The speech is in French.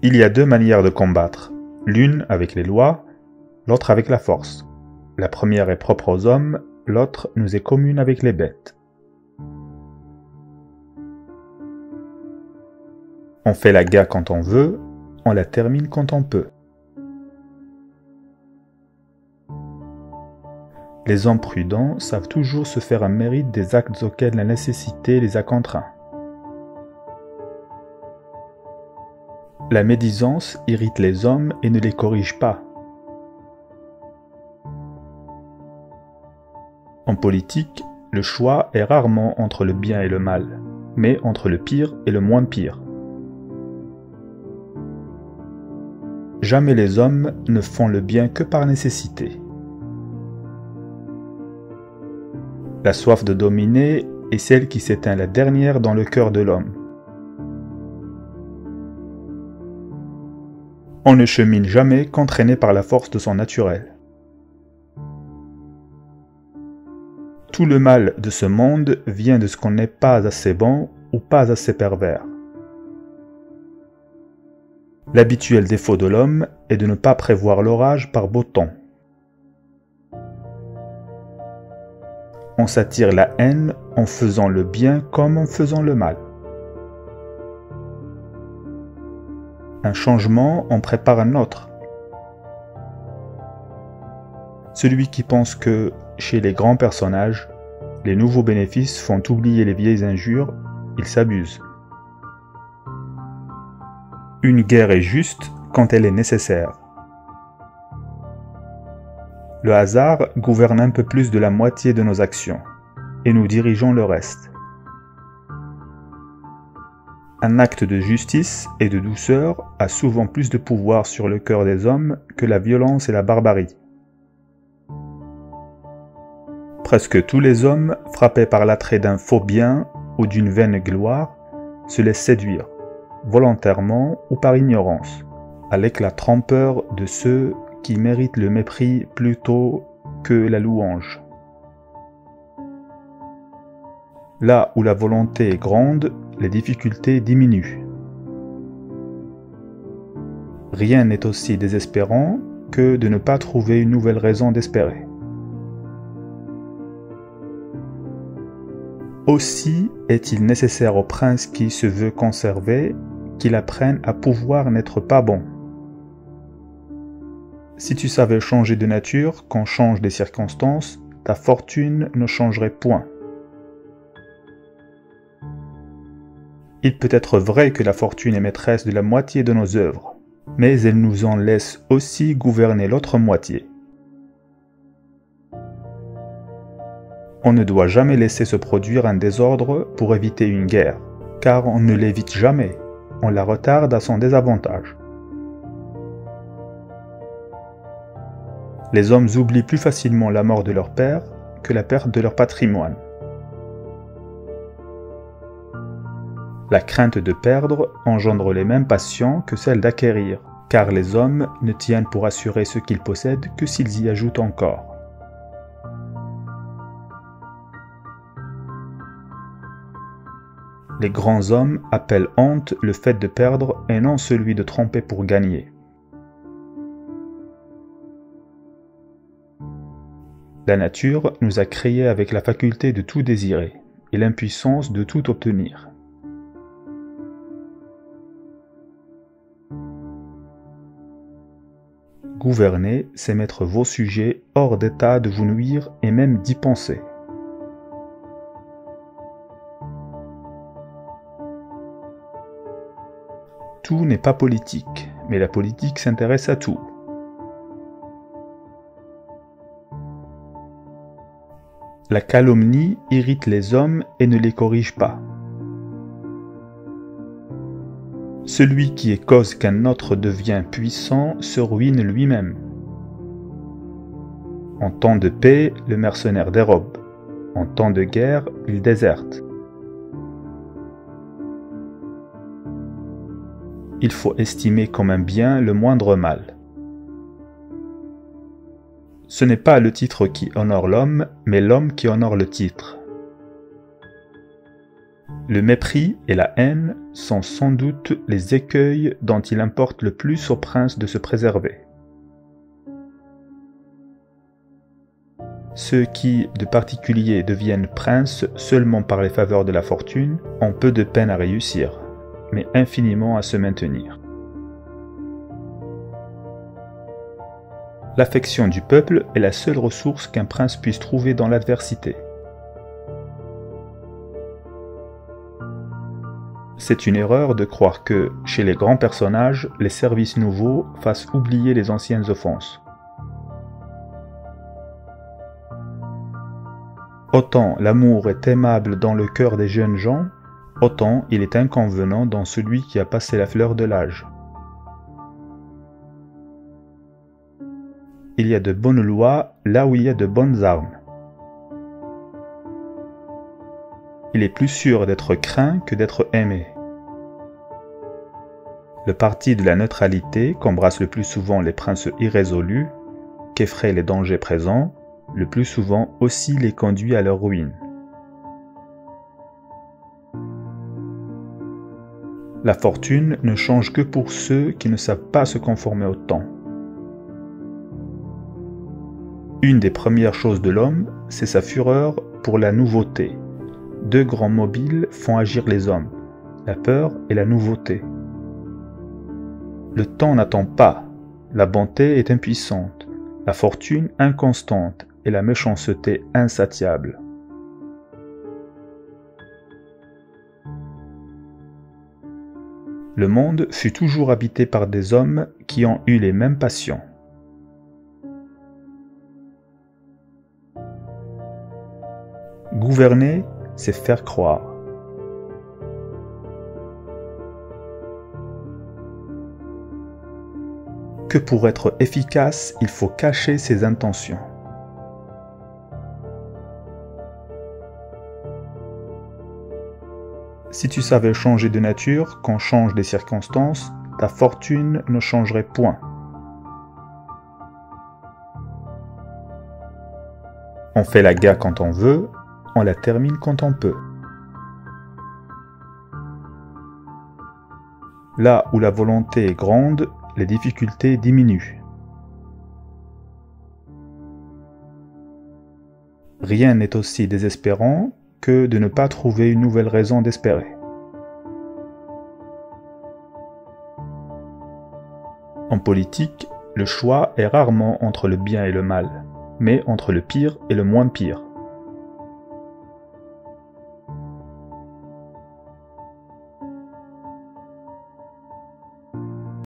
Il y a deux manières de combattre, l'une avec les lois, l'autre avec la force. La première est propre aux hommes, l'autre nous est commune avec les bêtes. On fait la guerre quand on veut, on la termine quand on peut. Les hommes prudents savent toujours se faire un mérite des actes auxquels la nécessité les a contraints. La médisance irrite les hommes et ne les corrige pas. En politique, le choix est rarement entre le bien et le mal, mais entre le pire et le moins pire. Jamais les hommes ne font le bien que par nécessité. La soif de dominer est celle qui s'éteint la dernière dans le cœur de l'homme. On ne chemine jamais qu'entraîné par la force de son naturel. Tout le mal de ce monde vient de ce qu'on n'est pas assez bon ou pas assez pervers. L'habituel défaut de l'homme est de ne pas prévoir l'orage par beau temps. On s'attire la haine en faisant le bien comme en faisant le mal. Un changement en prépare un autre. Celui qui pense que, chez les grands personnages, les nouveaux bénéfices font oublier les vieilles injures, il s'abuse. Une guerre est juste quand elle est nécessaire. Le hasard gouverne un peu plus de la moitié de nos actions, et nous dirigeons le reste. Un acte de justice et de douceur a souvent plus de pouvoir sur le cœur des hommes que la violence et la barbarie. Presque tous les hommes, frappés par l'attrait d'un faux bien ou d'une vaine gloire, se laissent séduire, volontairement ou par ignorance, à l'éclat trompeur de ceux qui méritent le mépris plutôt que la louange. Là où la volonté est grande, les difficultés diminuent. Rien n'est aussi désespérant que de ne pas trouver une nouvelle raison d'espérer. Aussi est-il nécessaire au prince qui se veut conserver qu'il apprenne à pouvoir n'être pas bon. Si tu savais changer de nature quand changent les circonstances, ta fortune ne changerait point. Il peut être vrai que la fortune est maîtresse de la moitié de nos œuvres, mais elle nous en laisse aussi gouverner l'autre moitié. On ne doit jamais laisser se produire un désordre pour éviter une guerre, car on ne l'évite jamais, on la retarde à son désavantage. Les hommes oublient plus facilement la mort de leur père que la perte de leur patrimoine. La crainte de perdre engendre les mêmes passions que celle d'acquérir, car les hommes ne tiennent pour assurer ce qu'ils possèdent que s'ils y ajoutent encore. Les grands hommes appellent honte le fait de perdre et non celui de tromper pour gagner. La nature nous a créés avec la faculté de tout désirer et l'impuissance de tout obtenir. Gouverner, c'est mettre vos sujets hors d'état de vous nuire et même d'y penser. Tout n'est pas politique, mais la politique s'intéresse à tout. La calomnie irrite les hommes et ne les corrige pas. Celui qui est cause qu'un autre devient puissant se ruine lui-même. En temps de paix, le mercenaire dérobe. En temps de guerre, il déserte. Il faut estimer comme un bien le moindre mal. Ce n'est pas le titre qui honore l'homme, mais l'homme qui honore le titre. Le mépris et la haine sont sans doute les écueils dont il importe le plus au prince de se préserver. Ceux qui, de particulier, deviennent princes seulement par les faveurs de la fortune ont peu de peine à réussir, mais infiniment à se maintenir. L'affection du peuple est la seule ressource qu'un prince puisse trouver dans l'adversité. C'est une erreur de croire que, chez les grands personnages, les services nouveaux fassent oublier les anciennes offenses. Autant l'amour est aimable dans le cœur des jeunes gens, autant il est inconvenant dans celui qui a passé la fleur de l'âge. Il y a de bonnes lois là où il y a de bonnes armes. Il est plus sûr d'être craint que d'être aimé. Le parti de la neutralité qu'embrassent le plus souvent les princes irrésolus, qu'effraient les dangers présents, le plus souvent aussi les conduit à leur ruine. La fortune ne change que pour ceux qui ne savent pas se conformer au temps. Une des premières choses de l'homme, c'est sa fureur pour la nouveauté. Deux grands mobiles font agir les hommes, la peur et la nouveauté. Le temps n'attend pas, la bonté est impuissante, la fortune inconstante et la méchanceté insatiable. Le monde fut toujours habité par des hommes qui ont eu les mêmes passions. Gouverner, c'est faire croire. Que pour être efficace, il faut cacher ses intentions. Si tu savais changer de nature quand changent les circonstances, ta fortune ne changerait point. On fait la guerre quand on veut, on la termine quand on peut. Là où la volonté est grande, les difficultés diminuent. Rien n'est aussi désespérant que de ne pas trouver une nouvelle raison d'espérer. En politique, le choix est rarement entre le bien et le mal, mais entre le pire et le moins pire.